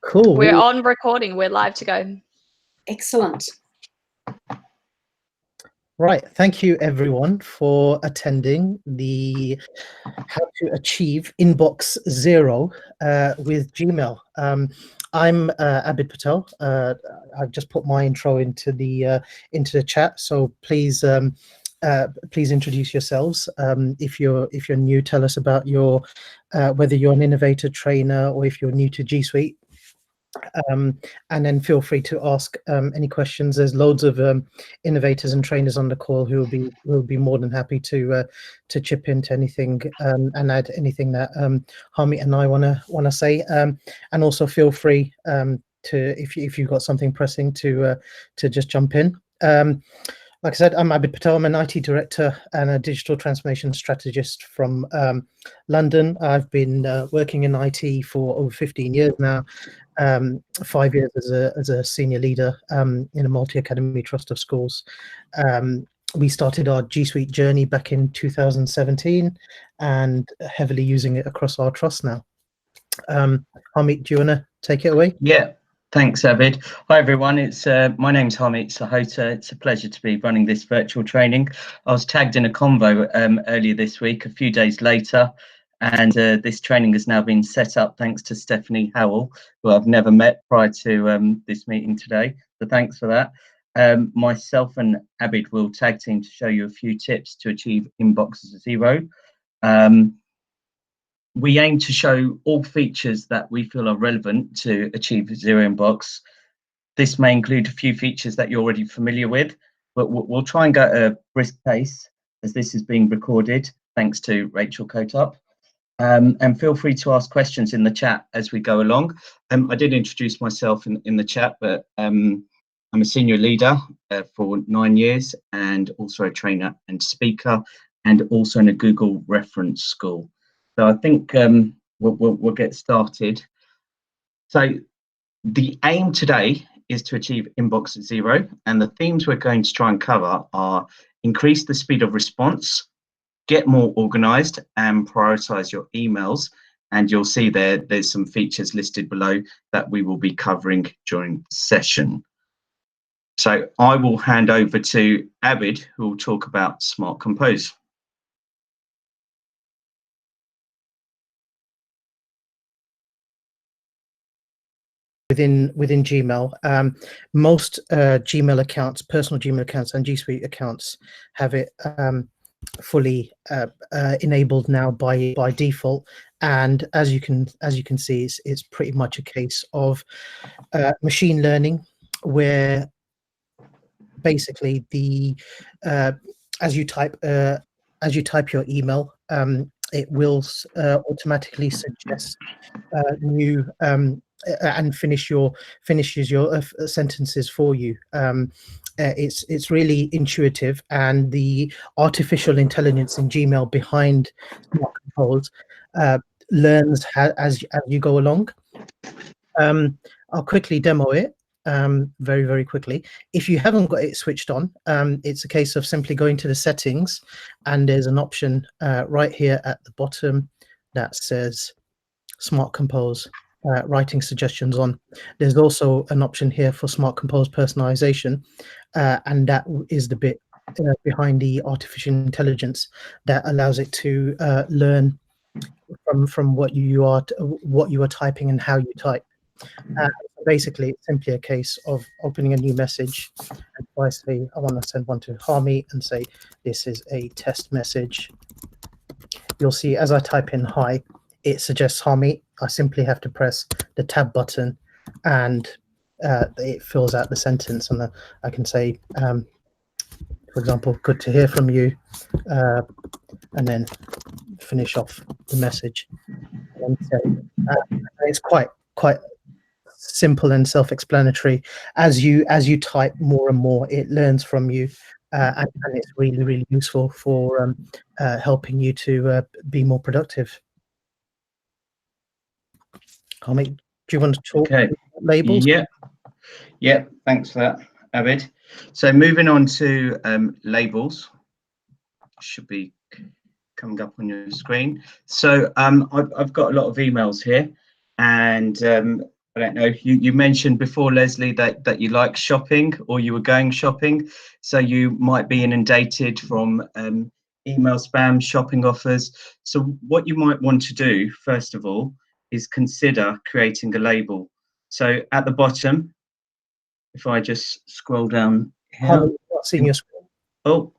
Cool. We're on recording. We're live to go. Excellent. Right. Thank you, everyone, for attending the How to Achieve Inbox Zero with Gmail. I'm Abid Patel. I've just put my intro into the chat, so please please introduce yourselves. If you're new, tell us about your whether you're an innovator, trainer, or if you're new to G Suite. And then feel free to ask any questions. There's loads of innovators and trainers on the call who will be more than happy to chip into anything and add anything that Harmeet and I wanna say. And also feel free to, if you've got something pressing, to just jump in. Like I said, I'm Abid Patel. I'm an IT director and a digital transformation strategist from London. I've been working in IT for over 15 years now. 5 years as a senior leader in a multi-academy trust of schools. We started our G Suite journey back in 2017 and heavily using it across our trust now. Harmeet, do you want to take it away? Yeah, thanks, Abid. Hi, everyone. It's my name's Harmeet Sahota. It's a pleasure to be running this virtual training. I was tagged in a convo earlier this week, a few days later, and this training has now been set up thanks to Stephanie Howell, who I've never met prior to this meeting today. So thanks for that. Myself and Abid will tag team to show you a few tips to achieve Inbox Zero. We aim to show all features that we feel are relevant to achieve Zero Inbox. This may include a few features that you're already familiar with, but we'll try and go at a brisk pace as this is being recorded, thanks to Rachel Kotup. And feel free to ask questions in the chat as we go along. I did introduce myself in the chat, but I'm a senior leader for 9 years and also a trainer and speaker, and also in a Google reference school. So I think we'll get started. So the aim today is to achieve Inbox Zero, and the themes we're going to try and cover are increase the speed of response, get more organized, and prioritize your emails. And you'll see there's some features listed below that we will be covering during the session. So I will hand over to Abid, who will talk about Smart Compose. Within Gmail, most Gmail accounts, personal Gmail accounts and G Suite accounts have it fully enabled now by default, and as you can see, it's pretty much a case of machine learning, where basically the as you type your email, it will automatically suggest new and finishes your sentences for you. It's really intuitive, and the artificial intelligence in Gmail behind Smart Compose learns as you go along. I'll quickly demo it very, very quickly. If you haven't got it switched on, it's a case of simply going to the settings, and there's an option right here at the bottom that says Smart Compose. Writing suggestions on. There's also an option here for Smart Compose personalization, and that is the bit behind the artificial intelligence that allows it to learn from what you are typing and how you type. Basically, it's simply a case of opening a new message, and if I say I want to send one to Harmeet and say this is a test message, you'll see as I type in hi, it suggests Harmeet. I simply have to press the tab button, and it fills out the sentence, and I can say, for example, good to hear from you, and then finish off the message. And it's quite simple and self-explanatory. As you type more and more, it learns from you, and it's really, really useful for helping you to be more productive. Harmeet, do you want to talk labels? Yeah, thanks for that, Abid. So moving on to labels, should be coming up on your screen. So I've got a lot of emails here, and I don't know, you mentioned before, Leslie, that you like shopping, or you were going shopping, so you might be inundated from email spam, shopping offers. So what you might want to do, first of all, is consider creating a label. So at the bottom, if I just scroll down here. Harmit, not seeing your screen. Oh,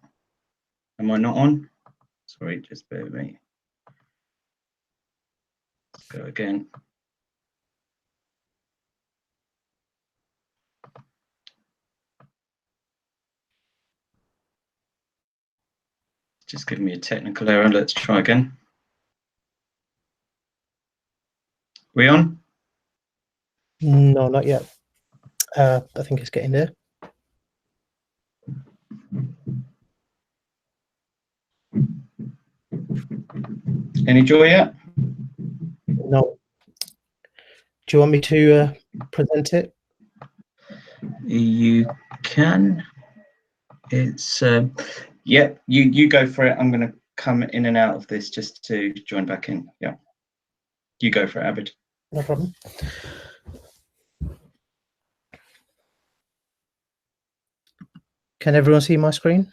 am I not on? Sorry, just bear with me. Let's go again. Just giving me a technical error. Let's try again. We on? No, not yet. I think it's getting there. Any joy yet? No. Do you want me to present it? You can. It's yeah. You go for it. I'm going to come in and out of this just to join back in. Yeah. You go for it, Abid. No problem. Can everyone see my screen?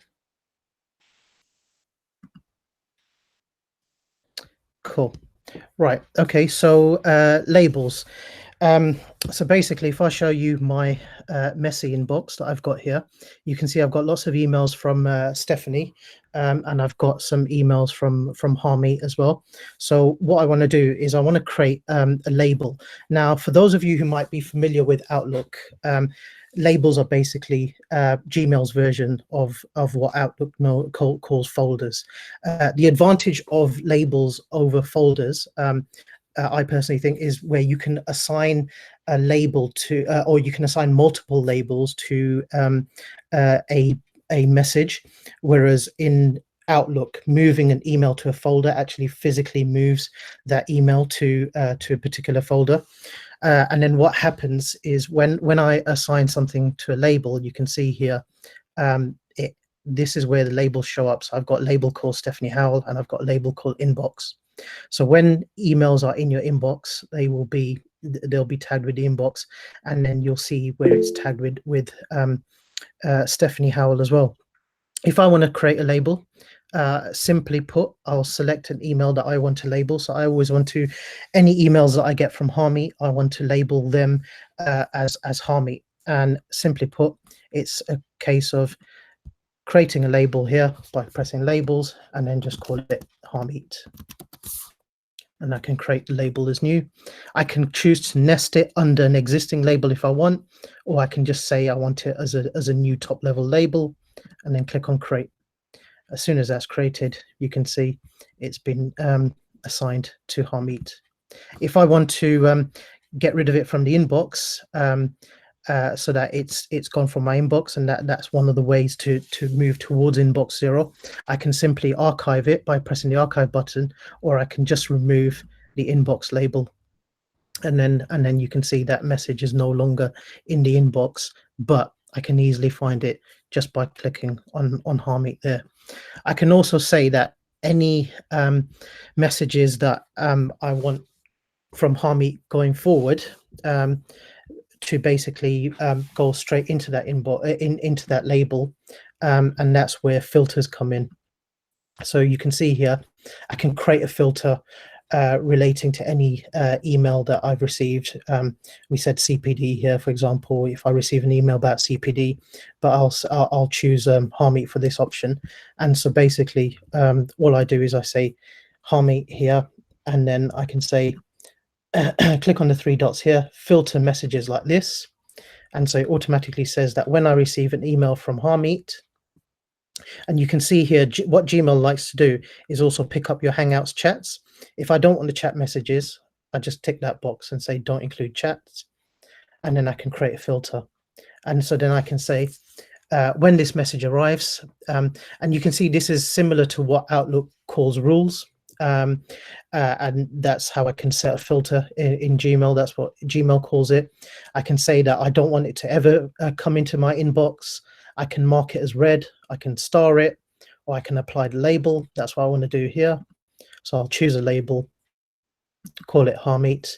Cool. Right. Okay. So labels. So basically, if I show you my messy inbox that I've got here, you can see I've got lots of emails from Stephanie, and I've got some emails from Harmit as well. So what I want to do is I want to create a label. Now, for those of you who might be familiar with Outlook, labels are basically Gmail's version of what Outlook calls folders. The advantage of labels over folders, I personally think, is where you can assign a label to, or you can assign multiple labels to a message, whereas in Outlook, moving an email to a folder actually physically moves that email to a particular folder. And then what happens is when I assign something to a label, you can see here, this is where the labels show up. So I've got a label called Stephanie Howell, and I've got a label called inbox. So when emails are in your inbox, they'll be tagged with the inbox, and then you'll see where it's tagged with Stephanie Howell as well. If I want to create a label, simply put, I'll select an email that I want to label. So I always want to, any emails that I get from Harmit, I want to label them as Harmit. And simply put, it's a case of creating a label here by pressing labels and then just call it Harmit. And I can create the label as new. I can choose to nest it under an existing label if I want, or I can just say I want it as a new top level label and then click on create. As soon as that's created, you can see it's been assigned to Harmit. If I want to get rid of it from the inbox, so that it's gone from my inbox, and that's one of the ways to move towards inbox 0, I can simply archive it by pressing the archive button, or I can just remove the inbox label, and then you can see that message is no longer in the inbox, but I can easily find it just by clicking on Harmit there. I can also say that any messages that I want from Harmit going forward to basically go straight into that inbox, into that label, and that's where filters come in. So you can see here, I can create a filter relating to any email that I've received. We said CPD here, for example. If I receive an email about CPD, but I'll choose Harmit for this option. And so basically, all I do is I say Harmit here, and then I can say, click on the 3 dots here, filter messages like this. And so it automatically says that when I receive an email from Harmit, and you can see here what Gmail likes to do is also pick up your Hangouts chats. If I don't want to chat messages, I just tick that box and say don't include chats, and then I can create a filter. And so then I can say when this message arrives, and you can see this is similar to what Outlook calls rules. And that's how I can set a filter in Gmail. That's what Gmail calls it. I can say that I don't want it to ever come into my inbox. I can mark it as red. I can star it, or I can apply the label. That's what I want to do here. So I'll choose a label, call it Harmeet.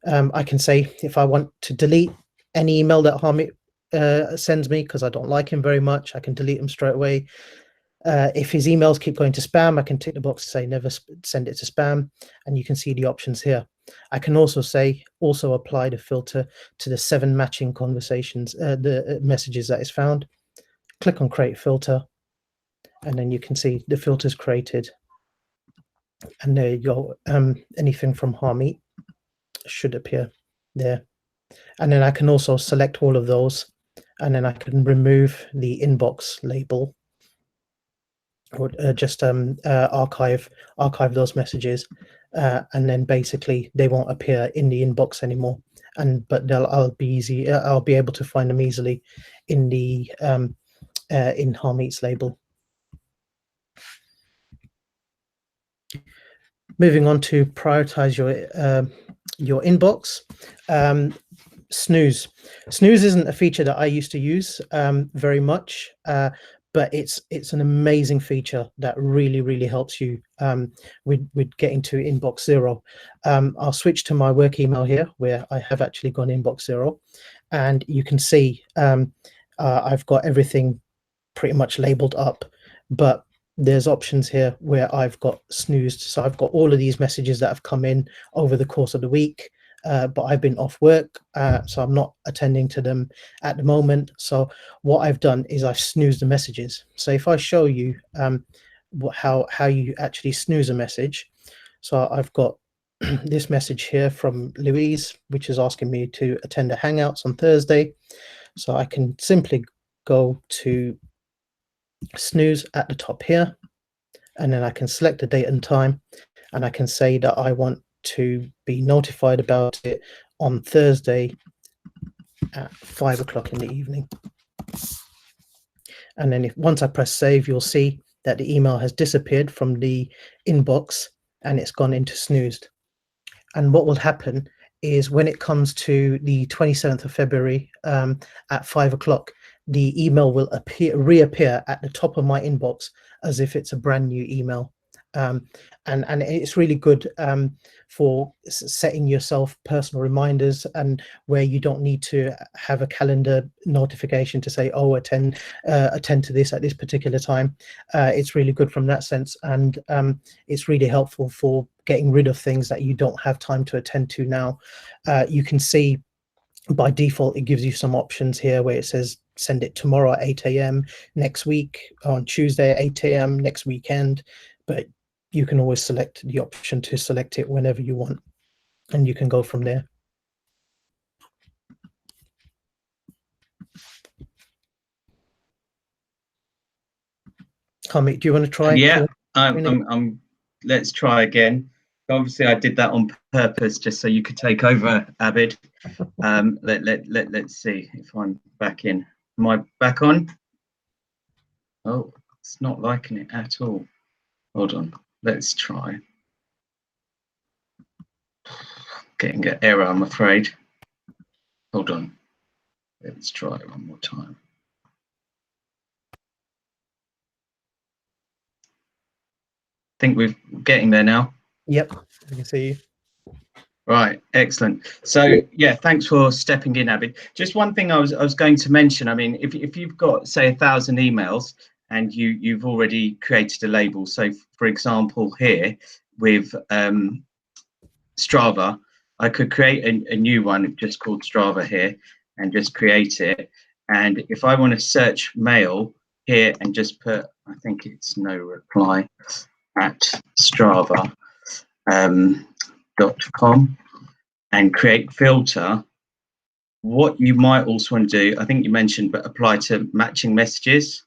I can say if I want to delete any email that Harmeet sends me because I don't like him very much, I can delete him straight away. If his emails keep going to spam, I can tick the box to say never send it to spam, and you can see the options here. I can also say apply the filter to the 7 matching conversations, the messages that is found. Click on create filter, and then you can see the filters created. And there you go. Anything from Harmeet should appear there. And then I can also select all of those, and then I can remove the inbox label, or just archive those messages, and then basically they won't appear in the inbox anymore. But I'll be able to find them easily in the in Harmeet's label. Moving on to prioritize your inbox. Snooze isn't a feature that I used to use very much, but it's an amazing feature that really helps you with getting to inbox 0. I'll switch to my work email here, where I have actually gone inbox 0, and you can see I've got everything pretty much labeled up, but there's options here where I've got snoozed. So I've got all of these messages that have come in over the course of the week, but I've been off work, so I'm not attending to them at the moment. So what I've done is I've snoozed the messages. So if I show you how you actually snooze a message, so I've got this message here from Louise, which is asking me to attend a Hangouts on Thursday. So I can simply go to snooze at the top here, and then I can select the date and time, and I can say that I want to be notified about it on Thursday at 5 o'clock in the evening. And then once I press save, you'll see that the email has disappeared from the inbox and it's gone into snoozed. And what will happen is when it comes to the 27th of February at 5 o'clock, the email will reappear at the top of my inbox as if it's a brand new email. And it's really good for setting yourself personal reminders, and where you don't need to have a calendar notification to say, oh, attend to this at this particular time. It's really good from that sense, and it's really helpful for getting rid of things that you don't have time to attend to now. You can see by default it gives you some options here where it says send it tomorrow at 8 a.m, next week on Tuesday at 8 a.m, next weekend, but you can always select the option to select it whenever you want, and you can go from there. Harmeet, do you want to try? Yeah, let's try again. Obviously, I did that on purpose just so you could take over, Abid. Let's see if I'm back in. Am I back on? Oh, it's not liking it at all. Hold on. Let's try. Getting an error, I'm afraid. Hold on. Let's try it one more time. I think we're getting there now. Yep, I can see you. Right, excellent. So yeah, thanks for stepping in, Abid. Just one thing I was going to mention. I mean, if you've got, say, 1,000 emails and you've already created a label. So for example, here with Strava, I could create a new one just called Strava here and just create it. And if I want to search mail here and just put, I think it's no reply at Strava.com and create filter, what you might also want to do, I think you mentioned, but apply to matching messages.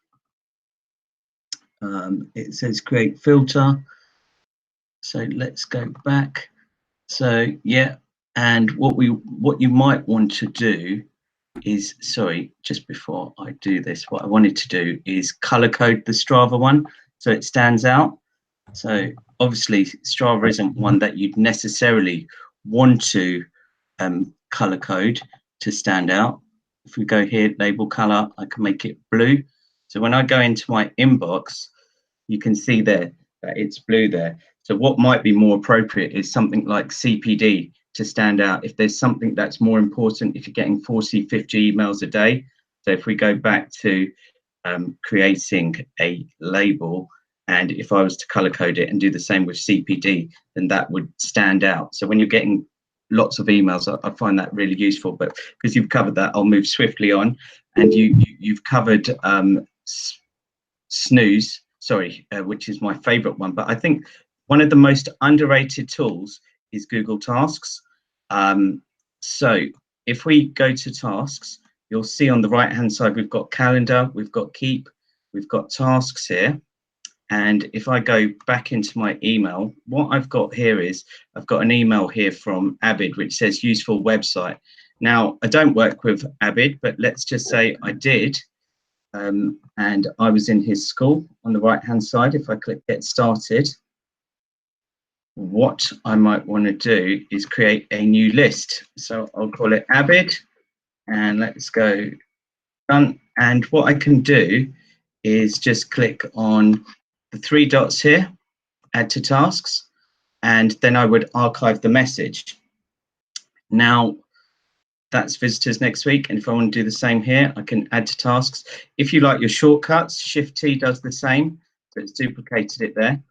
It says create filter. So let's go back. So yeah, and what you might want to do is, sorry, just before I do this, what I wanted to do is color code the Strava one so it stands out. So obviously Strava isn't one that you'd necessarily want to color code to stand out. If we go here, label color, I can make it blue. So when I go into my inbox, you can see there that it's blue there. So what might be more appropriate is something like CPD to stand out. If there's something that's more important, if you're getting 40, 50 emails a day. So if we go back to creating a label, and if I was to color code it and do the same with CPD, then that would stand out. So when you're getting lots of emails, I find that really useful. But because you've covered that, I'll move swiftly on. And you've covered Snooze, sorry, which is my favorite one. But I think one of the most underrated tools is Google Tasks. So if we go to Tasks, you'll see on the right hand side we've got Calendar, we've got Keep, we've got Tasks here. And if I go back into my email, what I've got here is I've got an email here from Abid which says useful website. Now I don't work with Abid, but let's just say I did, and I was in his school. On the right hand side, if I click get started, what I might want to do is create a new list. So I'll call it Abid, and let's go done. And what I can do is just click on the 3 dots here, add to tasks, and then I would archive the message. Now that's visitors next week, and if I want to do the same here, I can add to tasks. If you like your shortcuts, Shift T does the same, so it's duplicated it there.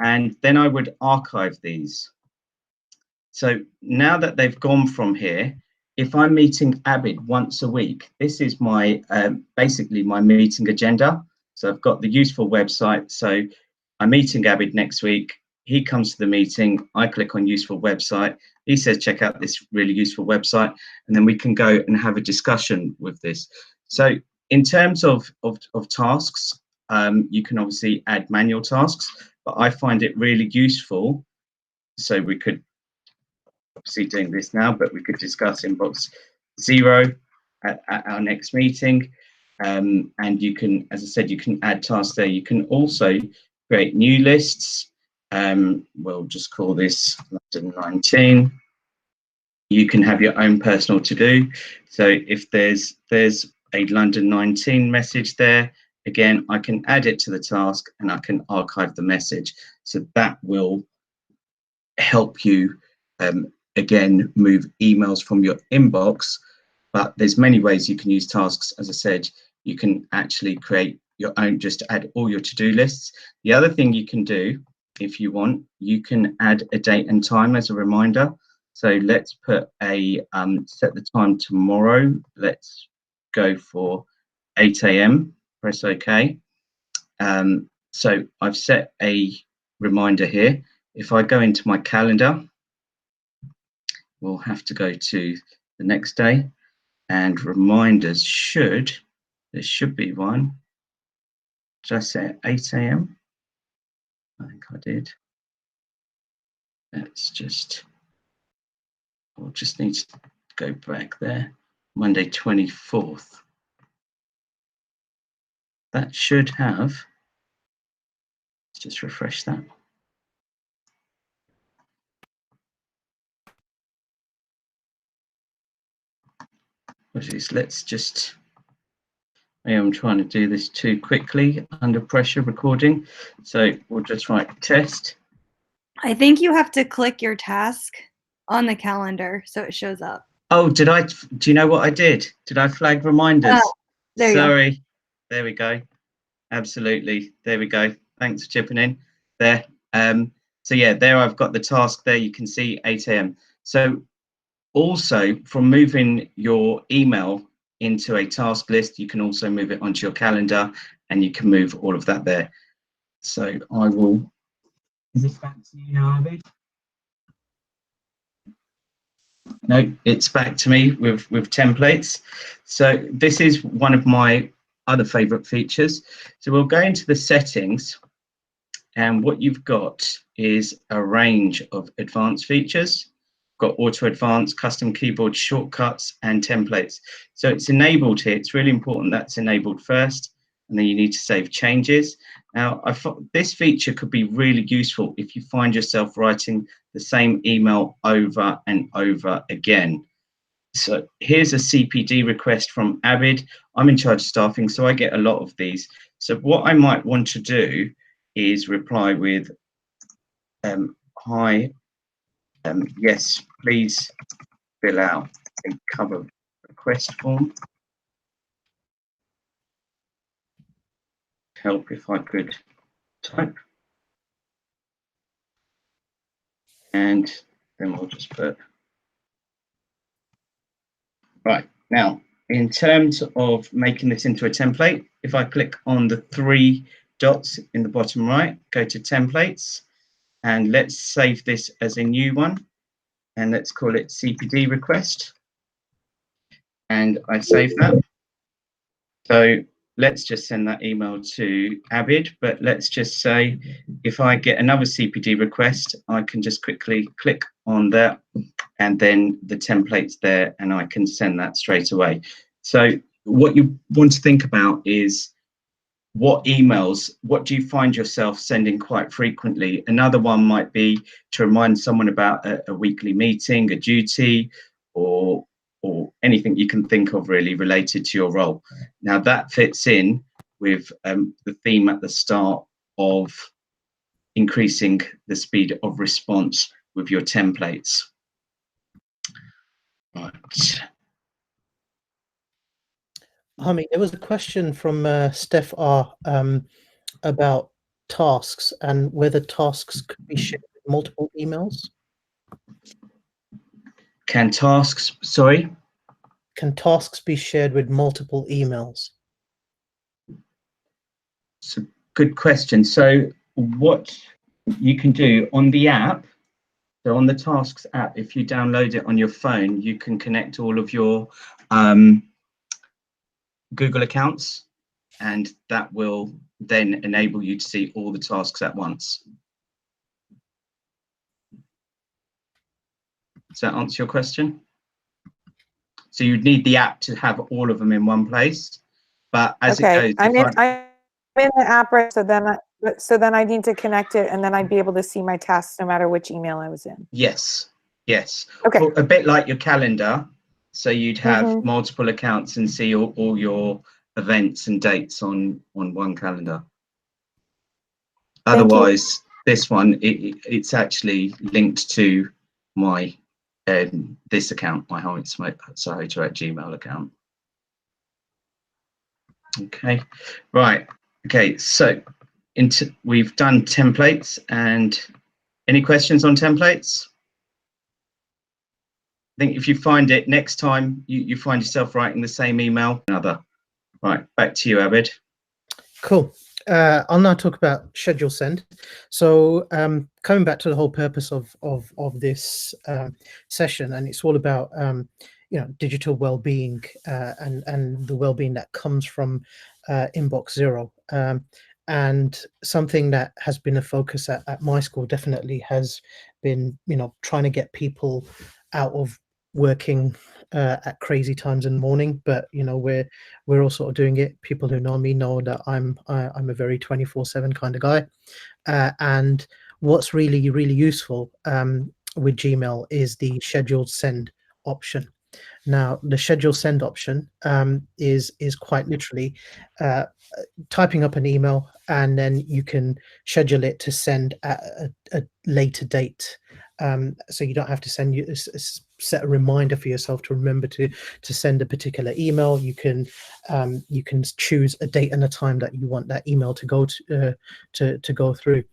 And then I would archive these. So now that they've gone from here, if I'm meeting Abid once a week, this is my basically my meeting agenda. So I've got the useful website. So I'm meeting Abid next week. He comes to the meeting. I click on useful website. He says, check out this really useful website. And then we can go and have a discussion with this. So in terms of tasks, you can obviously add manual tasks, but I find it really useful. So we could obviously doing this now, but we could discuss inbox 0 at our next meeting. And you can, as I said, you can add tasks there. You can also create new lists. We'll just call this London 19. You can have your own personal to-do. So if there's a London 19 message there, again, I can add it to the task and I can archive the message. So that will help you, again, move emails from your inbox. But there's many ways you can use tasks. As I said, you can actually create your own, just add all your to-do lists. The other thing you can do, if you want, you can add a date and time as a reminder. So let's put a, set the time tomorrow. Let's go for 8 AM, press OK. So I've set a reminder here. If I go into my calendar, we'll have to go to the next day, and reminders there should be one. Did I say 8 AM? I think I did. We'll just need to go back there. Monday 24th. That should have, let's just refresh that. Let's just, I'm trying to do this too quickly under pressure recording. So we'll just write test. I think you have to click your task on the calendar so it shows up. Oh, do you know what I did? Did I flag reminders? There Sorry. you go. There we go. Absolutely. There we go. Thanks for chipping in there. So yeah, there I've got the task there. You can see 8 AM. So also from moving your email into a task list, you can also move it onto your calendar and you can move all of that there. So I will, is this back to you now, Abid? No, it's back to me with templates. So this is one of my other favorite features. So we'll go into the settings, and what you've got is a range of advanced features. Got auto advanced, custom keyboard shortcuts, and templates. So it's enabled here. It's really important that's enabled first, and then you need to save changes. Now, I thought this feature could be really useful if you find yourself writing the same email over and over again. So here's a CPD request from Abid. I'm in charge of staffing, so I get a lot of these. So what I might want to do is reply with, hi, yes, please fill out a cover request form. Help if I could type. And then we'll just put, right, now, in terms of making this into a template, if I click on the 3 dots in the bottom right, go to templates, and let's save this as a new one, and let's call it CPD request. And I save that. So let's just send that email to Abid, but let's just say if I get another CPD request, I can just quickly click on that, and then the template's there, and I can send that straight away. So what you want to think about is what emails, what do you find yourself sending quite frequently? Another one might be to remind someone about a weekly meeting, a duty, or anything you can think of really related to your role. Now that fits in with the theme at the start of increasing the speed of response with your templates. Right. Hami, there was a question from Steph R about tasks and whether tasks could be shared with multiple emails. Can tasks, sorry? Can tasks be shared with multiple emails? It's a good question. So what you can do on the app, so on the Tasks app, if you download it on your phone, you can connect all of your Google accounts, and that will then enable you to see all the tasks at once. Does that answer your question? So you'd need the app to have all of them in one place, but as it goes, I'm in the app, right? So then I need to connect it, and then I'd be able to see my tasks no matter which email I was in. Yes, yes. Okay. Well, a bit like your calendar. So you'd have multiple accounts and see all your events and dates on one calendar. Otherwise, this one, it's actually linked to my this account, my Sahota@gmail account. Okay, right. Okay, so we've done templates, and any questions on templates? I think if you find it next time, you find yourself writing the same email, another. Right, back to you, Abid. Cool. I'll now talk about schedule send. So coming back to the whole purpose of this session, and it's all about digital well-being and the well-being that comes from Inbox Zero. And something that has been a focus at my school definitely has been, trying to get people out of working at crazy times in the morning, but we're all sort of doing it. People who know me know that I'm a very 24/7 kind of guy, and what's really useful with Gmail is the scheduled send option. Now the scheduled send option is quite literally typing up an email, and then you can schedule it to send at a later date. So you don't have to set a reminder for yourself to remember to send a particular email. You can choose a date and a time that you want that email to go to go through.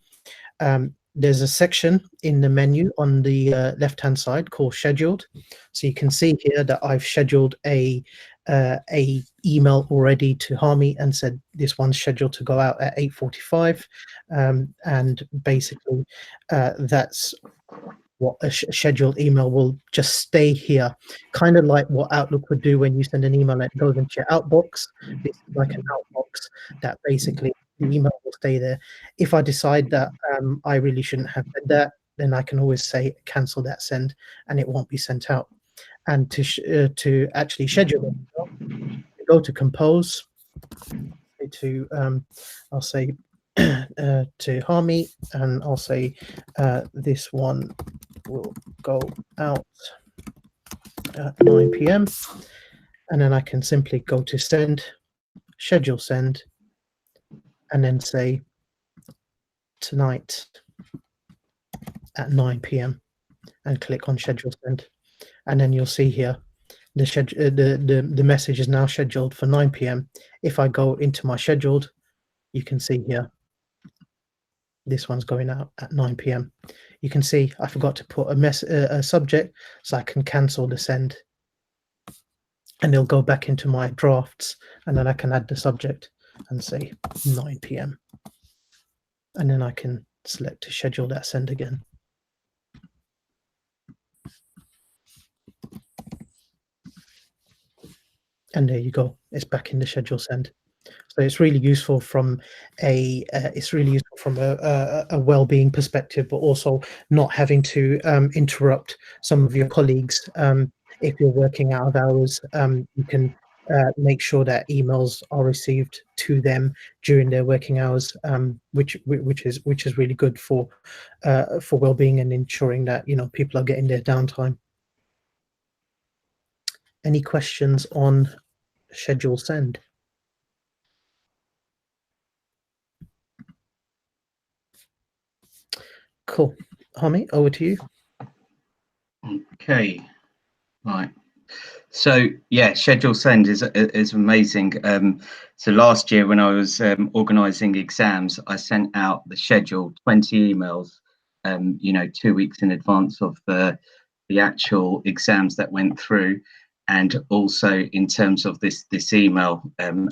There's a section in the menu on the left-hand side called Scheduled. So you can see here that I've scheduled a email already to Hami and said this one's scheduled to go out at 8:45, and basically that's what a scheduled email will just stay here, kind of like what Outlook would do when you send an email and it goes into your outbox. This is like an outbox that basically the email will stay there. If I decide that I really shouldn't have said that, then I can always say cancel that send, and it won't be sent out. And to actually schedule it, go to Compose. I'll say to Hami, and I'll say this one will go out at 9 p.m. and then I can simply go to send, schedule send, and then say tonight at 9 p.m. and click on schedule send, and then you'll see here the schedule. The message is now scheduled for 9 p.m. If I go into my scheduled, you can see here this one's going out at 9 p.m. You can see I forgot to put a subject, so I can cancel the send, and it'll go back into my drafts, and then I can add the subject and say 9 p.m. and then I can select to schedule that send again. And there you go, it's back in the schedule send. So it's really useful from a well-being perspective, but also not having to interrupt some of your colleagues. If you're working out of hours, you can make sure that emails are received to them during their working hours, which is really good for well-being and ensuring that people are getting their downtime. Any questions on schedule send? Cool. Hami, over to you. Okay, right. So yeah, schedule send is amazing. So last year when I was organising exams, I sent out the schedule 20 emails, 2 weeks in advance of the actual exams that went through. And also in terms of this email,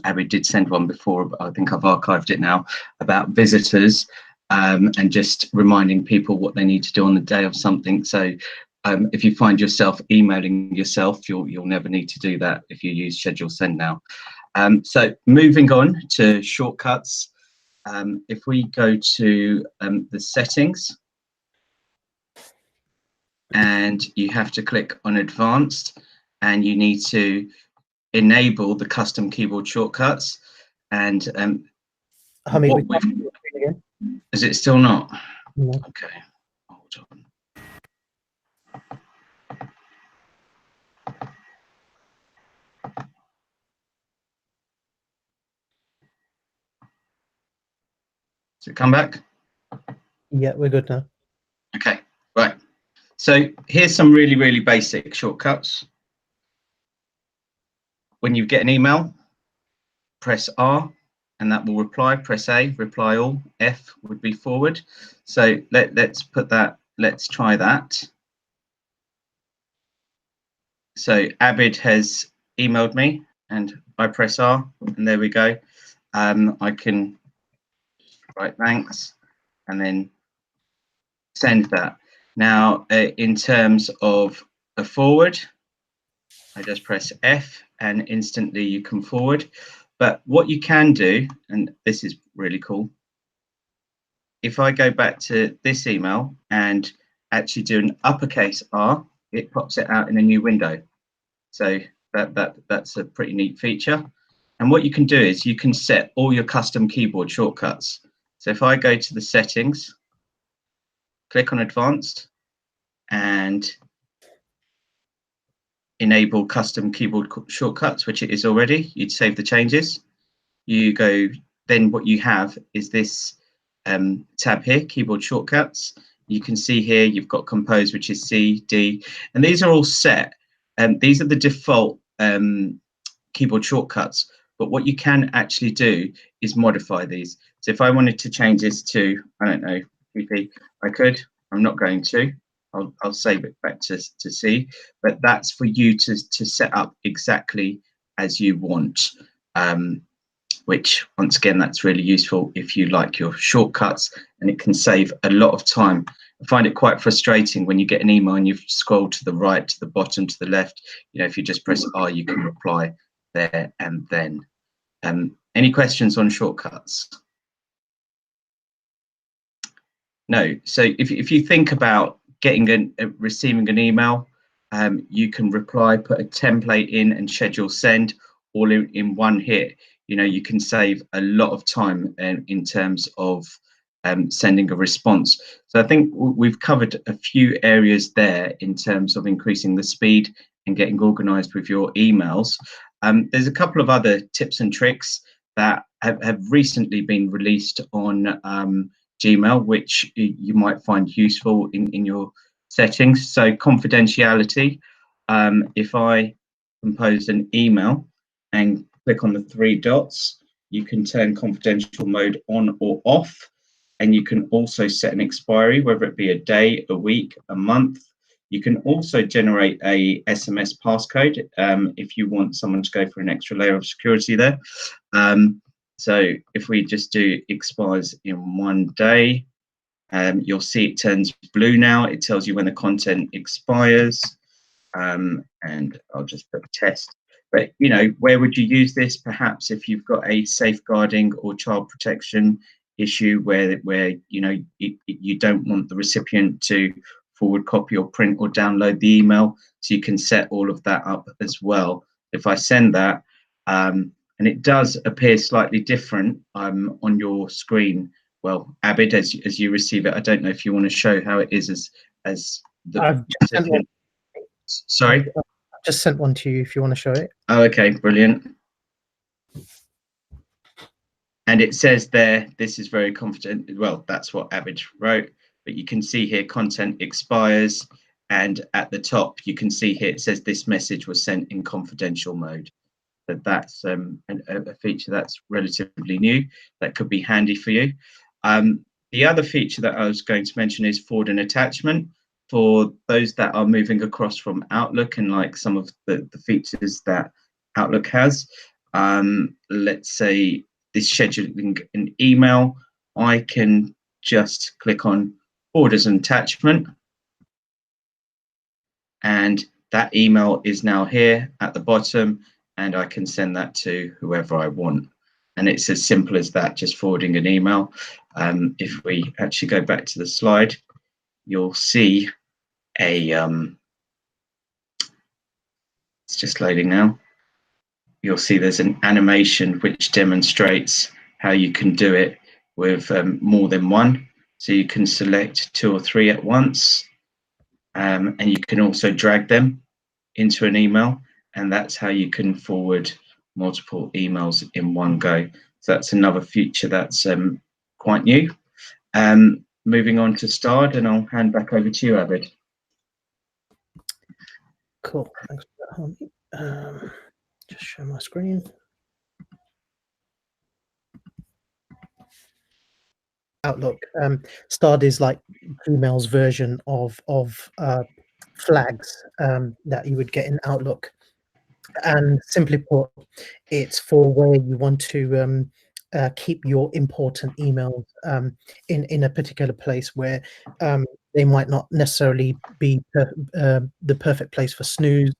Abby did send one before, but I think I've archived it now, about visitors, and just reminding people what they need to do on the day of something. So if you find yourself emailing yourself, you'll never need to do that if you use schedule send now. So moving on to shortcuts, if we go to the settings, and you have to click on advanced, and you need to enable the custom keyboard shortcuts. And is it still not? No. Okay, hold on. Does it come back? Yeah, we're good now. Okay, right. So here's some really, really basic shortcuts. When you get an email, press R and that will reply. Press A, reply all. F would be forward. So let's put that, let's try that. So Abid has emailed me and I press R and there we go. I can write thanks and then send that. Now, in terms of a forward, I just press F and instantly you can forward. But what you can do, and this is really cool, if I go back to this email and actually do an uppercase R, it pops it out in a new window. So that's a pretty neat feature. And what you can do is you can set all your custom keyboard shortcuts. So if I go to the settings, click on advanced and enable custom keyboard shortcuts, which it is already, you'd save the changes. You go, then what you have is this tab here, keyboard shortcuts. You can see here you've got compose, which is C, D, and these are all set. These are the default keyboard shortcuts, but what you can actually do is modify these. So if I wanted to change this to, I don't know, PP, I could. I'm not going to. I'll save it back to C, but that's for you to set up exactly as you want, which once again, that's really useful if you like your shortcuts, and it can save a lot of time. I find it quite frustrating when you get an email and you've scrolled to the right, to the bottom, to the left. If you just press R, you can reply there and then. Any questions on shortcuts? No. So if you think about getting receiving an email, you can reply, put a template in and schedule send all in one hit. You can save a lot of time in terms of sending a response. So I think we've covered a few areas there in terms of increasing the speed and getting organized with your emails. There's a couple of other tips and tricks that have recently been released on Gmail, which you might find useful in your settings. So confidentiality, if I compose an email and click on the 3 dots, you can turn confidential mode on or off. And you can also set an expiry, whether it be a day, a week, a month. You can also generate a SMS passcode if you want someone to go for an extra layer of security there. So if we just do expires in 1 day, you'll see it turns blue now. It tells you when the content expires. And I'll just put test. But, you know, where would you use this? Perhaps if you've got a safeguarding or child protection issue where you know, you don't want the recipient to forward copy or print or download the email, so you can set all of that up as well. If I send that, and it does appear slightly different on your screen. Well, Abid, as you receive it, I don't know if you want to show how it is as the recipient. Sorry, I've just sent one to you if you want to show it. Oh, okay, brilliant. And it says there, this is very confident. Well, that's what Abid wrote, but you can see here content expires. And at the top, you can see here, it says this message was sent in confidential mode. But that's a feature that's relatively new. That could be handy for you. The other feature that I was going to mention is forward and attachment. For those that are moving across from Outlook and like some of the features that Outlook has, let's say this scheduling an email, I can just click on forward as an attachment, and that email is now here at the bottom, and I can send that to whoever I want. And it's as simple as that, just forwarding an email. If we actually go back to the slide, you'll see a, it's just loading now. You'll see there's an animation which demonstrates how you can do it with more than one. So you can select 2 or 3 at once, and you can also drag them into an email, and that's how you can forward multiple emails in one go. So that's another feature that's quite new. Moving on to Starred, and I'll hand back over to you, Abid. Cool. Thanks for that, Harmy. Just share my screen. Outlook. Starred is like Gmail's version of flags that you would get in Outlook. And simply put, it's for where you want to keep your important emails in a particular place where they might not necessarily be the perfect place for snooze,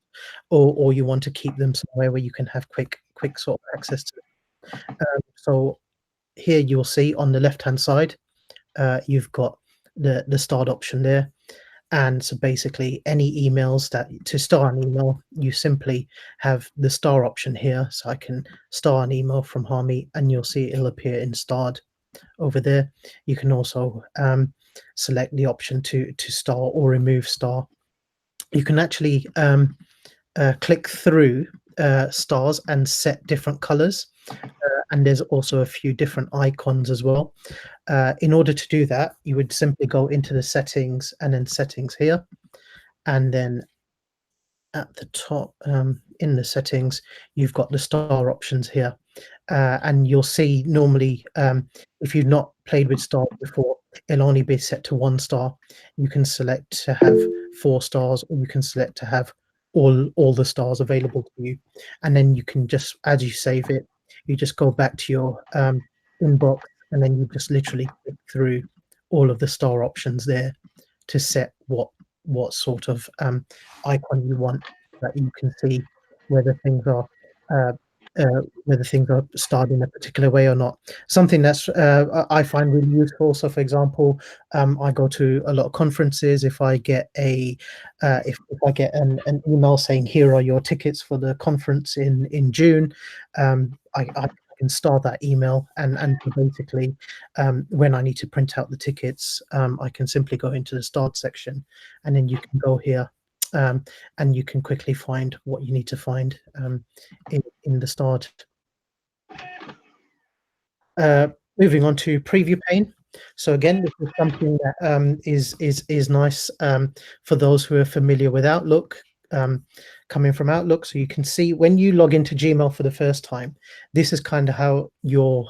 or you want to keep them somewhere where you can have quick sort of access to them. So here you'll see on the left hand side, you've got the starred option there. And so basically any emails that to star an email, you simply have the star option here. So I can star an email from Harmy, and you'll see it'll appear in starred over there. You can also select the option to star or remove star. You can actually click through stars and set different colors. And there's also a few different icons as well. In order to do that, you would simply go into the settings and then settings here. And then at the top in the settings, you've got the star options here. And you'll see normally, if you've not played with stars before, it'll only be set to 1 star. You can select to have 4 stars, or you can select to have all the stars available to you. And then you can just, as you save it, you just go back to your inbox, and then you just literally click through all of the star options there to set what sort of icon you want, that you can see whether things are starred in a particular way or not. Something that's I find really useful. So, for example, I go to a lot of conferences. If I get a if I get an email saying here are your tickets for the conference in June, I can start that email, and basically when I need to print out the tickets, I can simply go into the start section, and then you can go here. And you can quickly find what you need to find in the start. Moving on to preview pane. So again, this is something that is nice for those who are familiar with Outlook, coming from Outlook. So you can see when you log into Gmail for the first time, this is kind of how your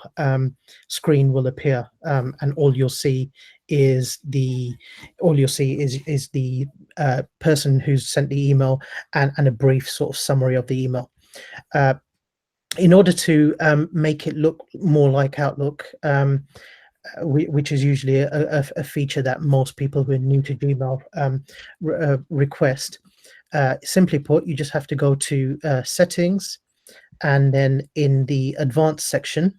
screen will appear, and all you'll see is the person who's sent the email and a brief sort of summary of the email. In order to make it look more like Outlook, which is usually a feature that most people who are new to Gmail request. Simply put, you just have to go to settings, and then in the advanced section,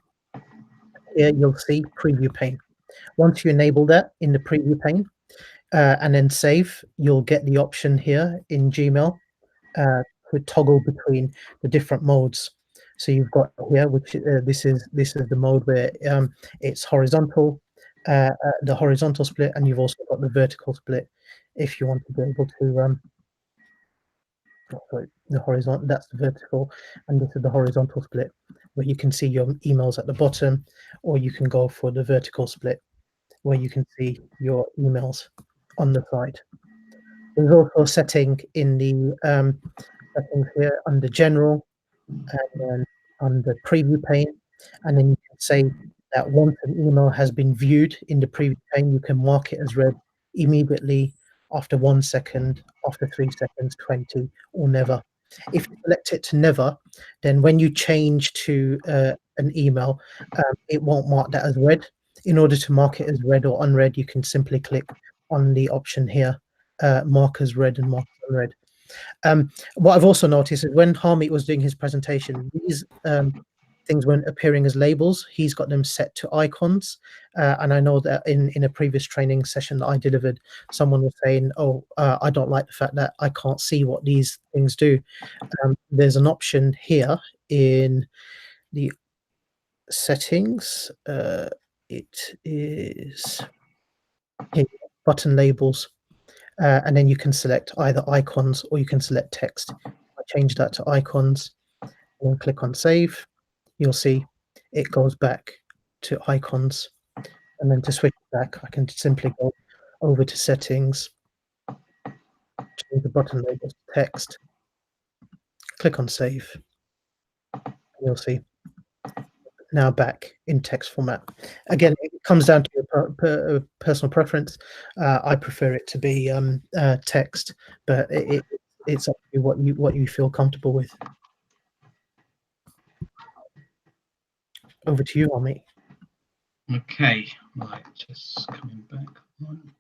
here you'll see preview pane. Once you enable that in the preview pane, and then save, you'll get the option here in Gmail to toggle between the different modes. So you've got here, which this is the mode where it's horizontal, the horizontal split, and you've also got the vertical split. If you want to be able to, sorry, the horizontal, that's the vertical, and this is the horizontal split, where you can see your emails at the bottom, or you can go for the vertical split, where you can see your emails on the side. There's also a setting in the settings here under general, and then on the preview pane, and then you can say that once an email has been viewed in the preview pane, you can mark it as read immediately, after 1 second, after 3 seconds, 20, or never. If you select it to never, then when you change to an email, it won't mark that as read. In order to mark it as read or unread, you can simply click on the option here, mark as read and mark as unread. What I've also noticed is when Harmeet was doing his presentation, these things weren't appearing as labels. He's got them set to icons, and I know that in a previous training session that I delivered, someone was saying, "Oh, I don't like the fact that I can't see what these things do." There's an option here in the settings. It is here, button labels. And then you can select either icons or you can select text. I change that to icons and click on save. You'll see it goes back to icons. And then to switch back, I can simply go over to settings, change the button labels to text, click on save. And you'll see now back in text format. Again, it comes down to your personal preference. I prefer it to be text, but it's up to you what you feel comfortable with. Over to you, Harmeet. Okay, right, just coming back on.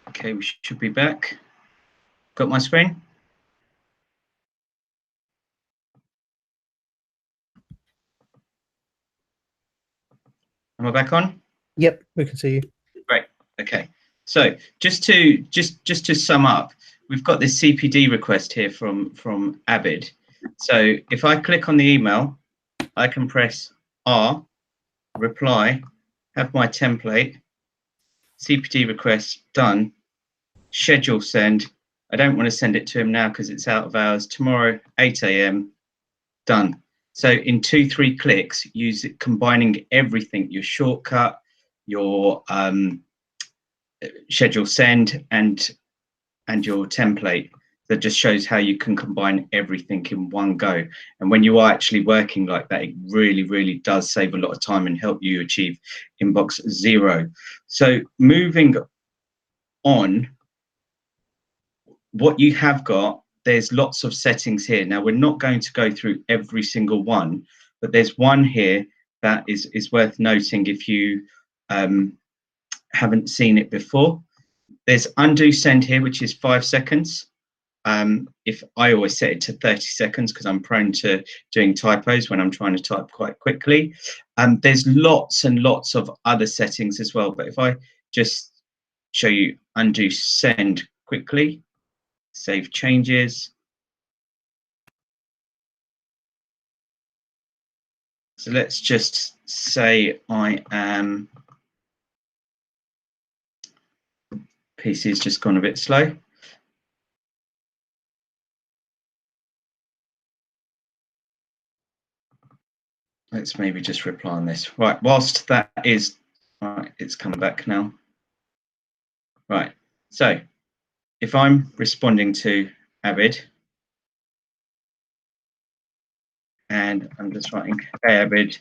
Okay, we should be back. Got my screen? Am I back on? Yep, we can see you. Great. Okay. So just to sum up, we've got this CPD request here from Abid. So if I click on the email, I can press R, reply, have my template, CPD request done, schedule send. I don't want to send it to him now because it's out of hours. Tomorrow, 8 a.m. done. So in 2-3 clicks, use it, combining everything, your shortcut, your schedule send, and your template. That just shows how you can combine everything in one go. And when you are actually working like that, it really, really does save a lot of time and help you achieve inbox zero. So moving on, what you have got, there's lots of settings here. Now, we're not going to go through every single one, but there's one here that is worth noting if you haven't seen it before. There's undo send here, which is 5 seconds. If I always set it to 30 seconds because I'm prone to doing typos when I'm trying to type quite quickly. There's lots and lots of other settings as well, but if I just show you undo send quickly, save changes. So let's just say I am PC's just gone a bit slow. Let's maybe just reply on this. Right, whilst that is, right, it's come back now. Right, so if I'm responding to Abid, and I'm just writing, hey Abid,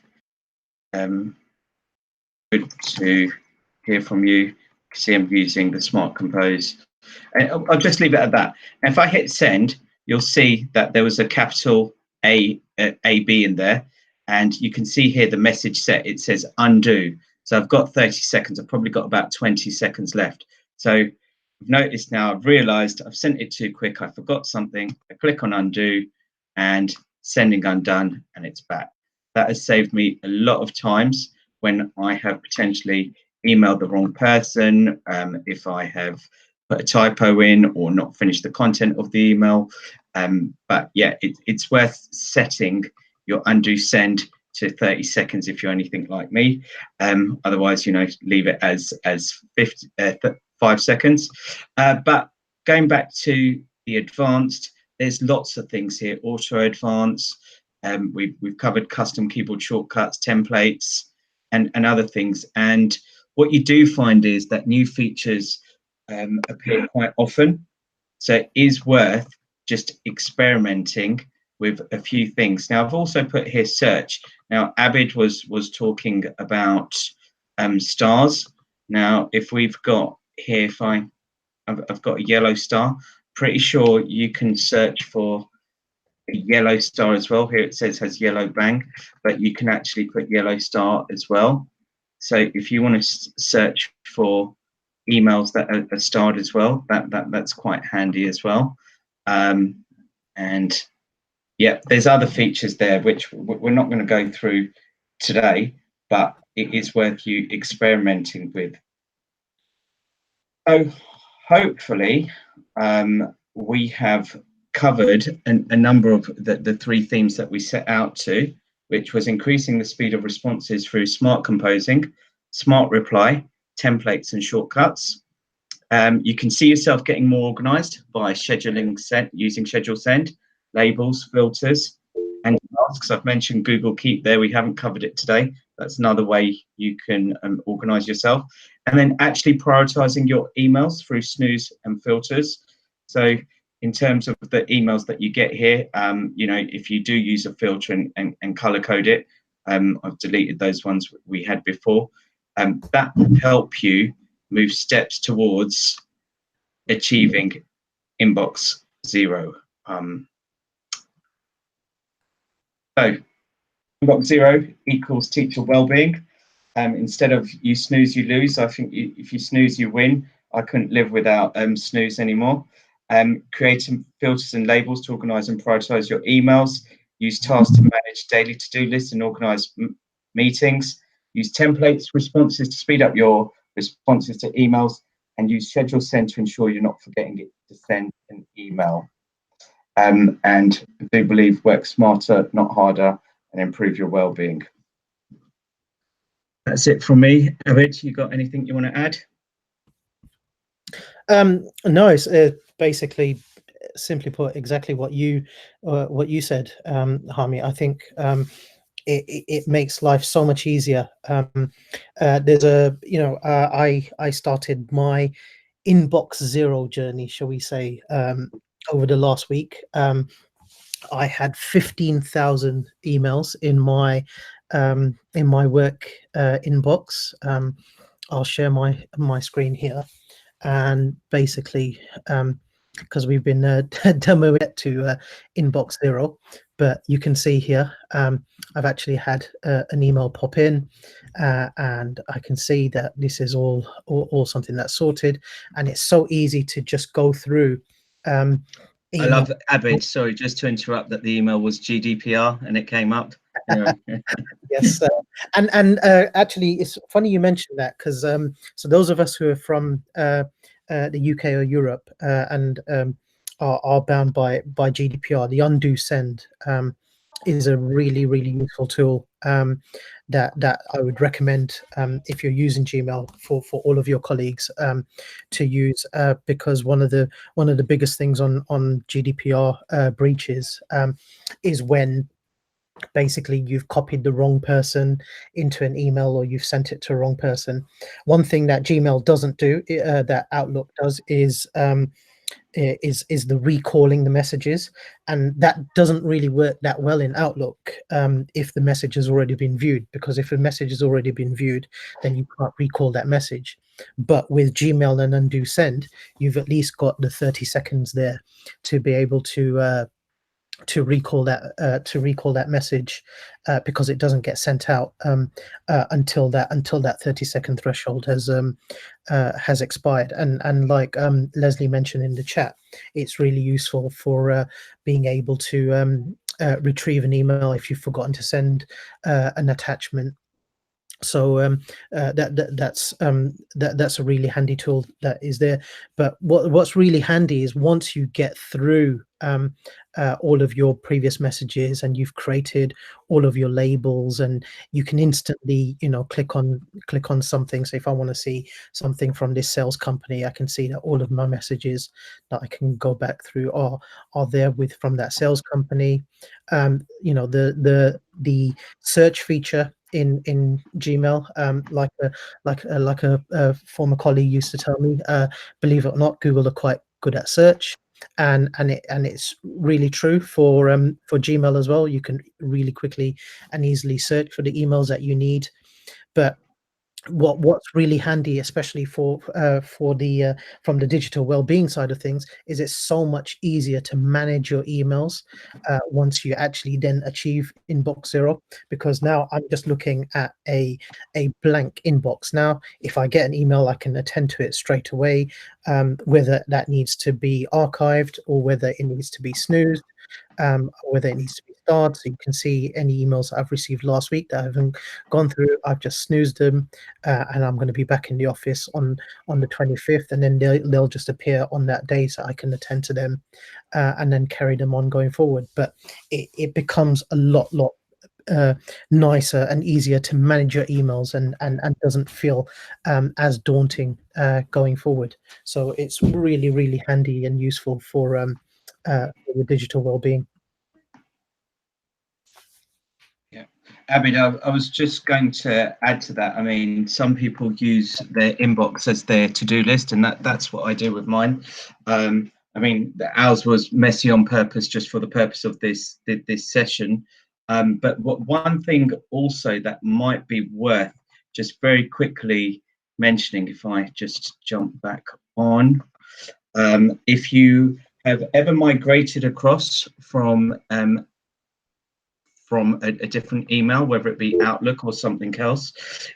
good to hear from you. See, I'm using the Smart Compose. And I'll just leave it at that. And if I hit send, you'll see that there was a capital A, B in there. And you can see here the message set, it says undo. So I've got 30 seconds. I've probably got about 20 seconds left. So I've noticed now, I've realized I've sent it too quick. I forgot something. I click on undo and sending undone, and it's back. That has saved me a lot of times when I have potentially emailed the wrong person, if I have put a typo in or not finished the content of the email. But yeah, it's worth setting your undo send to 30 seconds if you're anything like me. Otherwise, you know, leave it as 5 seconds. But going back to the advanced, there's lots of things here. Auto advanced, we've covered custom keyboard shortcuts, templates, and other things. And what you do find is that new features appear quite often. So it is worth just experimenting with a few things. Now, I've also put here search. Now, Abid was talking about stars. Now, if we've got here, if I've got a yellow star, pretty sure you can search for a yellow star as well. Here it says has yellow bang, but you can actually put yellow star as well. So if you want to search for emails that are starred as well, that's quite handy as well. And yeah, there's other features there which we're not going to go through today, but it is worth you experimenting with. So hopefully we have covered a number of the 3 themes that we set out to, which was increasing the speed of responses through smart composing, smart reply, templates and shortcuts. You can see yourself getting more organized by scheduling using schedule send, labels, filters, and tasks. I've mentioned Google Keep there. We haven't covered it today. That's another way you can organize yourself. And then actually prioritizing your emails through snooze and filters. So in terms of the emails that you get here, you know, if you do use a filter and color code it, I've deleted those ones we had before. That will help you move steps towards achieving inbox 0. So inbox 0 equals teacher wellbeing. Instead of you snooze, you lose. I think if you snooze, you win. I couldn't live without snooze anymore. Creating filters and labels to organize and prioritize your emails. Use tasks to manage daily to-do lists and organize meetings. Use templates, responses to speed up your responses to emails, and use schedule send to ensure you're not forgetting it to send an email. And I do believe work smarter, not harder, and improve your well-being. That's it from me. Abid, you got anything you want to add? No, it's basically, simply put, exactly what you said, Harmy. I think it makes life so much easier. There's a, you know, I started my inbox 0 journey, shall we say, over the last week. I had 15,000 emails in my work inbox. I'll share my screen here, and basically, because we've been demoing it to inbox 0, but you can see here, I've actually had an email pop in, and I can see that this is all something that's sorted, and it's so easy to just go through. I love Abid. Sorry, just to interrupt, that the email was GDPR and it came up. Anyway. Yes, and actually, it's funny you mentioned that, because so those of us who are from the UK or Europe and are bound by GDPR, the undo send is a really useful tool. that I would recommend if you're using Gmail for all of your colleagues to use, because one of the biggest things on GDPR breaches is when basically you've copied the wrong person into an email, or you've sent it to a wrong person. One thing that Gmail doesn't do, that Outlook does, is the recalling the messages, and that doesn't really work that well in Outlook if the message has already been viewed, because if a message has already been viewed, then you can't recall that message. But with Gmail and undo send, you've at least got the 30 seconds there to be able to recall that message, because it doesn't get sent out until that 30-second threshold has expired. And like Leslie mentioned in the chat, it's really useful for being able to retrieve an email if you've forgotten to send an attachment. So that's a really handy tool that is there. But what's really handy is once you get through all of your previous messages and you've created all of your labels, and you can instantly, click on something. So if I want to see something from this sales company, I can see that all of my messages that I can go back through are there from that sales company. The search feature in Gmail, like a former colleague used to tell me, believe it or not, Google are quite good at search, and it's really true for Gmail as well. You can really quickly and easily search for the emails that you need. But what's really handy, especially for the from the digital well-being side of things, is it's so much easier to manage your emails once you actually then achieve inbox zero, because now I'm just looking at a blank inbox. Now if I get an email, I can attend to it straight away, whether that needs to be archived or whether it needs to be snoozed, whether it needs to be starred. So you can see any emails that I've received last week that I haven't gone through, I've just snoozed them, and I'm going to be back in the office on the 25th, and then they'll just appear on that day, so I can attend to them and then carry them on going forward. But it becomes a lot nicer and easier to manage your emails, and doesn't feel as daunting going forward. So it's really handy and useful for your digital well-being. Abid, I was just going to add to that. I mean, some people use their inbox as their to-do list, and that's what I do with mine. I mean, ours was messy on purpose, just for the purpose of this session. But one thing also that might be worth just very quickly mentioning, if I just jump back on, if you have ever migrated across from a different email, whether it be Outlook or something else,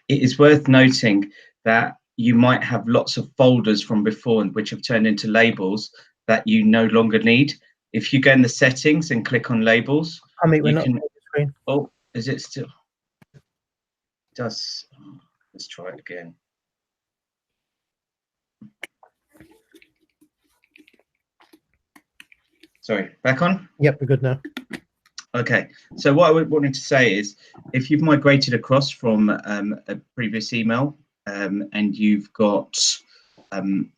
it is worth noting that you might have lots of folders from before which have turned into labels that you no longer need. If you go in the settings and click on labels, I mean, we're not on the screen. Oh, is it still? Let's try it again. Sorry, back on? Yep, we're good now. Okay, so what I wanted to say is, if you've migrated across from a previous email and you've got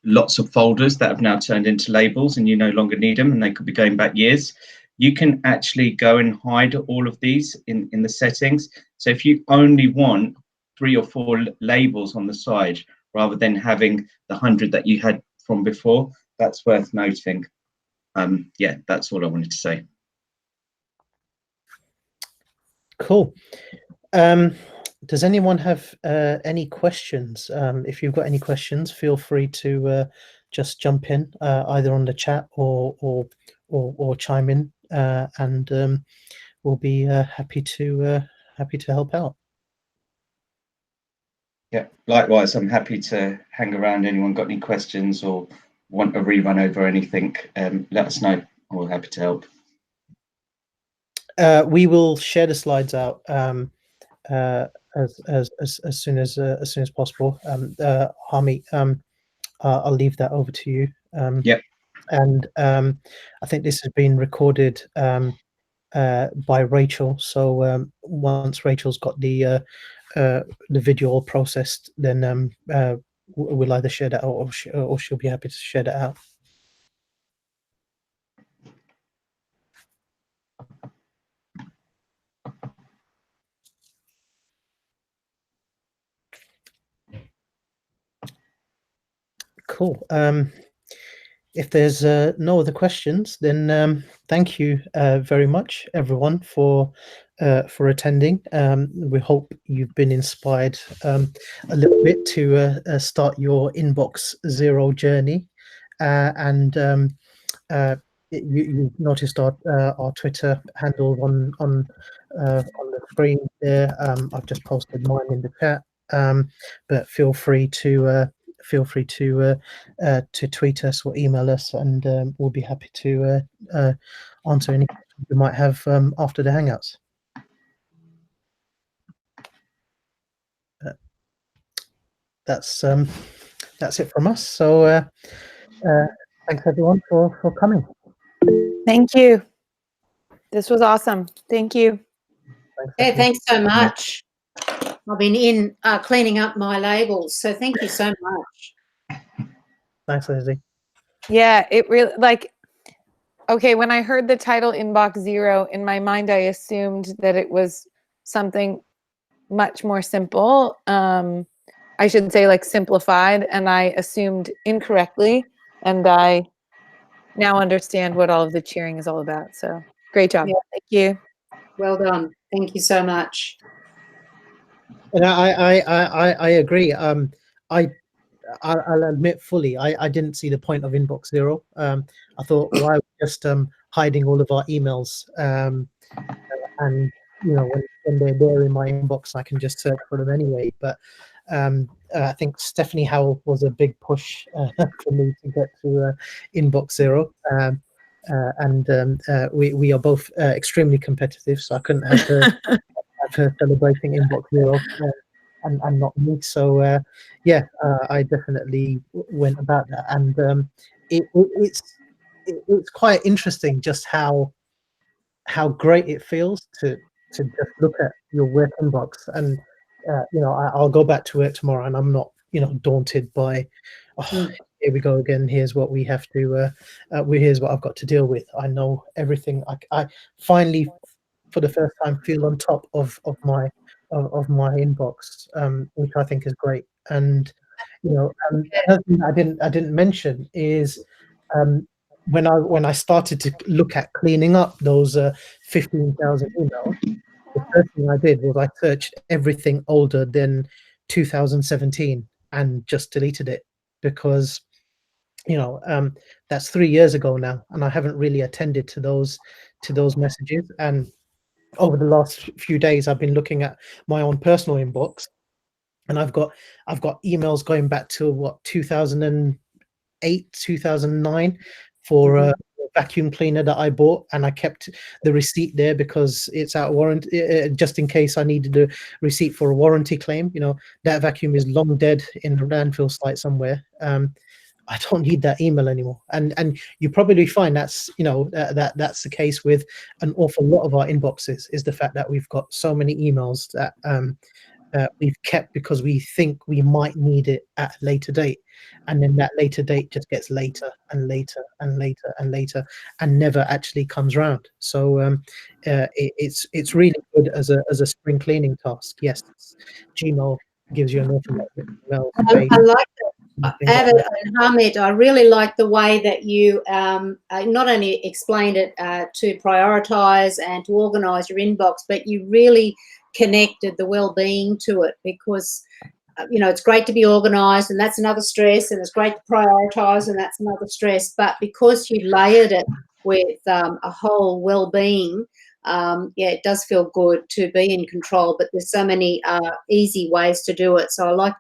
lots of folders that have now turned into labels and you no longer need them, and they could be going back years, you can actually go and hide all of these in the settings. So if you only want 3 or 4 labels on the side, rather than having the 100 that you had from before, that's worth noting. Yeah, that's all I wanted to say. Cool. Does anyone have any questions? If you've got any questions, feel free to just jump in either on the chat or chime in, and we'll be happy to help out. Yeah, likewise, I'm happy to hang around. Anyone got any questions or want a rerun over anything, let us know. We're happy to help. We will share the slides out as soon as possible. Harmeet, I'll leave that over to you. Yep. And I think this has been recorded by Rachel. So once Rachel's got the video all processed, then we'll either share that out, or she'll be happy to share that out. Cool. If there's no other questions, then thank you very much, everyone, for attending. We hope you've been inspired a little bit to start your Inbox Zero journey, and you've noticed our Twitter handle on the screen there. I've just posted mine in the chat, but feel free to tweet us or email us, and we'll be happy to answer any questions you might have after the Hangouts. That's it from us. So thanks everyone for coming. Thank you. This was awesome. Thank you. Yeah, thanks so much. I've been in cleaning up my labels, so thank you so much. Thanks, Lizzie. Yeah, it really, like, okay, when I heard the title Inbox Zero, in my mind, I assumed that it was something much more simple. I should say like simplified, and I assumed incorrectly, and I now understand what all of the cheering is all about. So great job. Yeah. Thank you. Well done. Thank you so much. And I agree. I'll admit fully, I didn't see the point of Inbox Zero. I thought, why are we just hiding all of our emails? And when they're there in my inbox, I can just search for them anyway. But I think Stephanie Howell was a big push for me to get to Inbox Zero. And we are both extremely competitive, so I couldn't have her celebrating Inbox Zero and not me. So I definitely went about that, and it's quite interesting just how great it feels to just look at your work inbox, and I'll go back to it tomorrow, and I'm not daunted by here we go again, here's what we have to here's what I've got to deal with. I know everything. I finally, for the first time, feel on top of my inbox, which I think is great. And another thing I didn't mention is when I started to look at cleaning up those 15,000 emails, the first thing I did was I searched everything older than 2017 and just deleted it, because that's 3 years ago now, and I haven't really attended to those messages. And over the last few days, I've been looking at my own personal inbox, and I've got emails going back to what, 2008, 2009 for a vacuum cleaner that I bought, and I kept the receipt there because it's out of warranty, just in case I needed a receipt for a warranty claim. That vacuum is long dead in the landfill site somewhere. I don't need that email anymore, and you probably find that's that's the case with an awful lot of our inboxes, is the fact that we've got so many emails that we've kept because we think we might need it at a later date, and then that later date just gets later and later and later and later and never actually comes round. So it's really good as a spring cleaning task. Yes, Gmail gives you an awful lot of email space. I like that. Avid and Hamid, I really like the way that you not only explained it to prioritize and to organize your inbox, but you really connected the well-being to it, because it's great to be organized, and that's another stress, and it's great to prioritize, and that's another stress, but because you layered it with a whole well-being, it does feel good to be in control, but there's so many easy ways to do it. So I like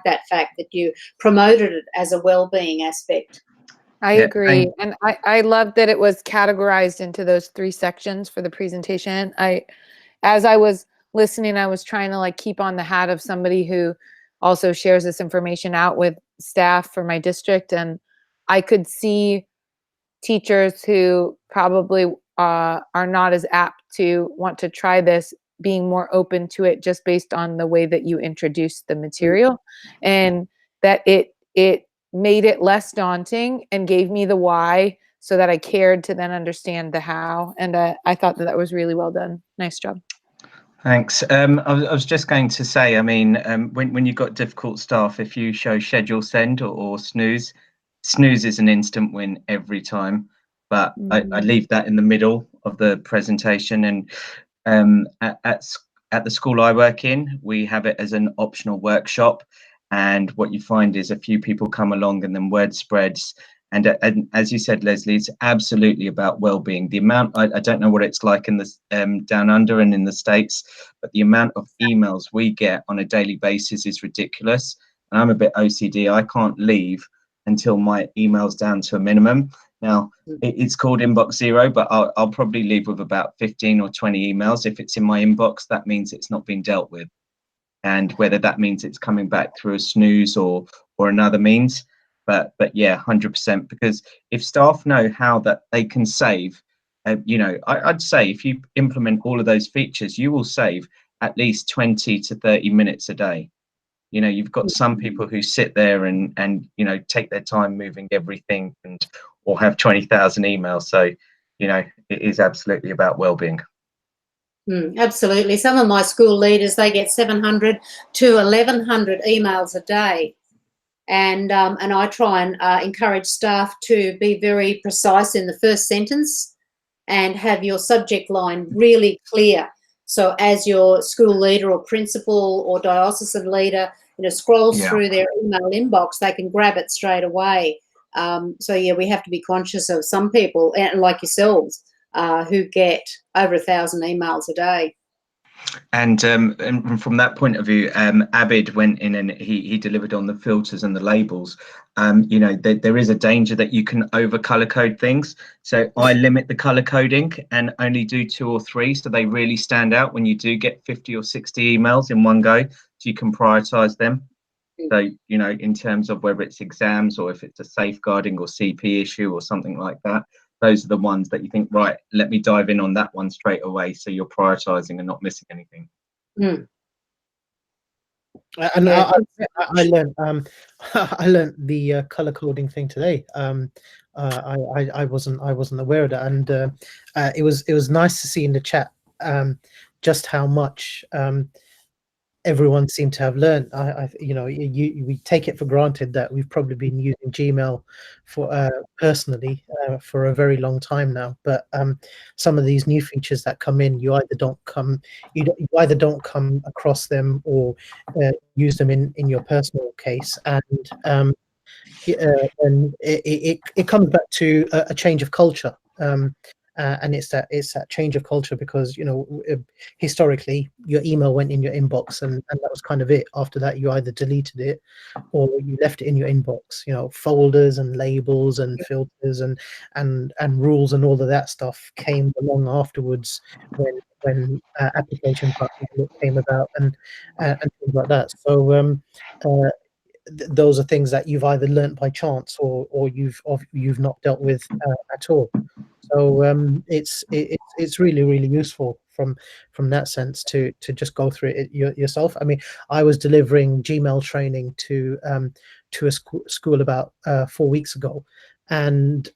that fact that you promoted it as a well-being aspect. I agree. And I love that it was categorized into those 3 sections for the presentation. As I was listening, I was trying to keep on the hat of somebody who also shares this information out with staff for my district. And I could see teachers who probably are not as apt to want to try this, being more open to it just based on the way that you introduce the material, and that it made it less daunting and gave me the why so that I cared to then understand the how. And I thought that was really well done. Nice job. Thanks. I was just going to say, I mean, when you've got difficult stuff, if you show schedule send or snooze is an instant win every time. But I leave that in the middle of the presentation. And at the school I work in, we have it as an optional workshop. And what you find is a few people come along and then word spreads. And as you said, Leslie, it's absolutely about well-being. The amount, I don't know what it's like in the down under and in the States, but the amount of emails we get on a daily basis is ridiculous. And I'm a bit OCD. I can't leave until my email's down to a minimum. Now, it's called inbox zero, but I'll probably leave with about 15 or 20 emails. If it's in my inbox, that means it's not been dealt with. And whether that means it's coming back through a snooze or another means. But yeah, 100%, because if staff know how that they can save, you know, I'd say if you implement all of those features, you will save at least 20 to 30 minutes a day. You know, you've got some people who sit there and you know, take their time moving everything or have 20,000 emails. So, you know, it is absolutely about well-being. Absolutely. Some of my school leaders, they get 700 to 1,100 emails a day. And I try and encourage staff to be very precise in the first sentence and have your subject line really clear. So as your school leader or principal or diocesan leader, you know, scrolls through their email inbox, they can grab it straight away. So yeah, we have to be conscious of some people, and like yourselves, who get over 1,000 emails a day. And from that point of view, Abid went in and he delivered on the filters and the labels. You know, there is a danger that you can over color code things. So I limit the color coding and only do 2 or 3. So they really stand out when you do get 50 or 60 emails in one go. So you can prioritize them. So, you know, in terms of whether it's exams or if it's a safeguarding or CP issue or something like that. Those are the ones that you think, right, let me dive in on that one straight away. So you're prioritizing and not missing anything. And I learned I learned the color coding thing today. I wasn't aware of that, and it was nice to see in the chat just how much everyone seemed to have learned. You know, we take it for granted that we've probably been using Gmail for personally for a very long time now. But some of these new features that come in, you either don't come across them or use them in your personal case, and it comes back to a change of culture. And it's that change of culture, because, you know, historically your email went in your inbox and that was kind of it. After that, you either deleted it or you left it in your inbox. You know, folders and labels and filters and rules and all of that stuff came along afterwards when application buttons came about and things like that. So those are things that you've either learnt by chance or you've not dealt with at all. So it's really useful from that sense to just go through it yourself. I mean, I was delivering Gmail training to a school about 4 weeks ago, and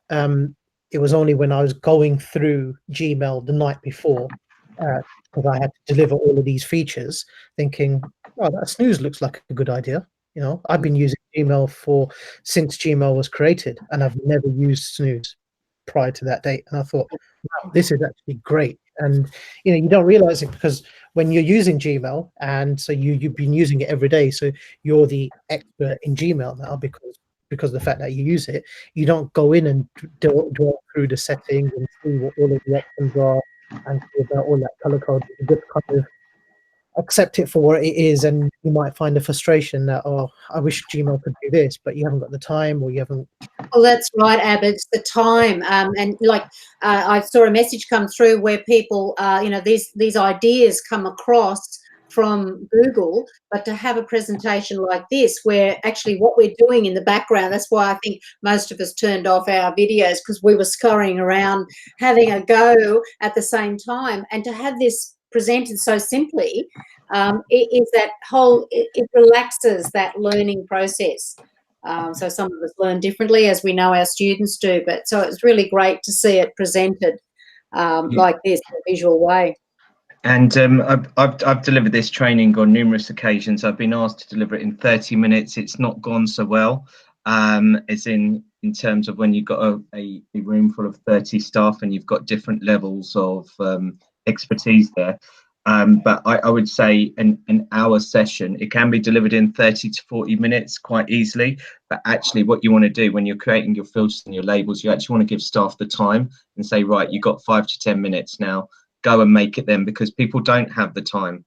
it was only when I was going through Gmail the night before, because I had to deliver all of these features, thinking, oh, that snooze looks like a good idea. You know, I've been using Gmail since Gmail was created, and I've never used snooze prior to that date. And I thought, wow, this is actually great. And, you know, you don't realize it because when you're using Gmail, and so you've been using it every day, so you're the expert in Gmail now because of the fact that you use it. You don't go in and dwell through the settings and see what all of the options are and see about all that color code. You just kind of accept it for what it is, and you might find a frustration that, oh, I wish Gmail could do this, but you haven't got the time, or you haven't. Well, that's right, Ab. It's the time, and like I saw a message come through where people, you know, these ideas come across from Google, but to have a presentation like this where actually what we're doing in the background, that's why I think most of us turned off our videos, because we were scurrying around having a go at the same time. And to have this presented so simply, it relaxes that learning process. So some of us learn differently, as we know our students do, but so it's really great to see it presented like this in a visual way. And I've delivered this training on numerous occasions. I've been asked to deliver it in 30 minutes. It's not gone so well, as in terms of when you've got a room full of 30 staff and you've got different levels of expertise there. But I would say an hour session, it can be delivered in 30 to 40 minutes quite easily. But actually what you want to do when you're creating your filters and your labels, you actually want to give staff the time and say, right, you've got 5 to 10 minutes now. Go and make it then, because people don't have the time.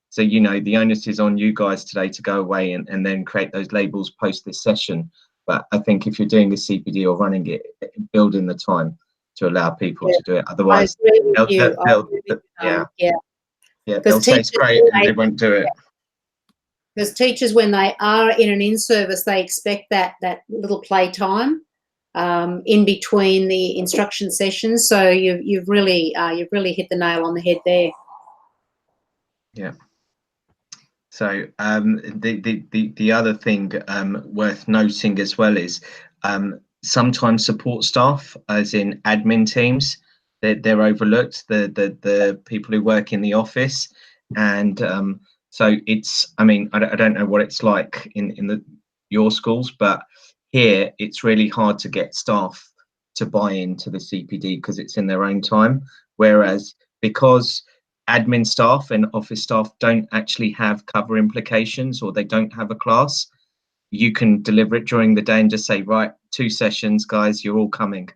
So, you know, the onus is on you guys today to go away and then create those labels post this session. But I think if you're doing a CPD or running it, build in the time to allow people to do it. Otherwise, they'll say it's great and they won't do it. Because teachers, when they are in an in-service, they expect that little play time in between the instruction sessions. So you've really hit the nail on the head there. Yeah. So the other thing worth noting as well is sometimes support staff, as in admin teams, they're overlooked. The people who work in the office, and so it's. I mean, I don't know what it's like in your schools, but here it's really hard to get staff to buy into the CPD because it's in their own time. Whereas because admin staff and office staff don't actually have cover implications, or they don't have a class, you can deliver it during the day and just say, right, 2 sessions, guys, you're all coming.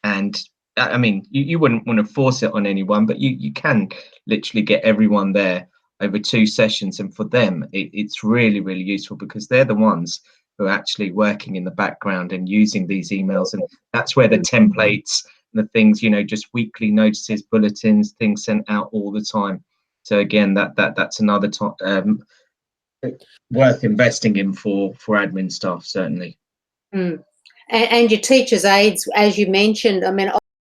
And I mean, you wouldn't want to force it on anyone, but you can literally get everyone there over 2 sessions. And for them, it's really, really useful, because they're the ones who are actually working in the background and using these emails. And that's where the templates and the things, you know, just weekly notices, bulletins, things sent out all the time. So again, that's another worth investing in for admin staff, certainly. And your teachers' aides, as you mentioned, I mean,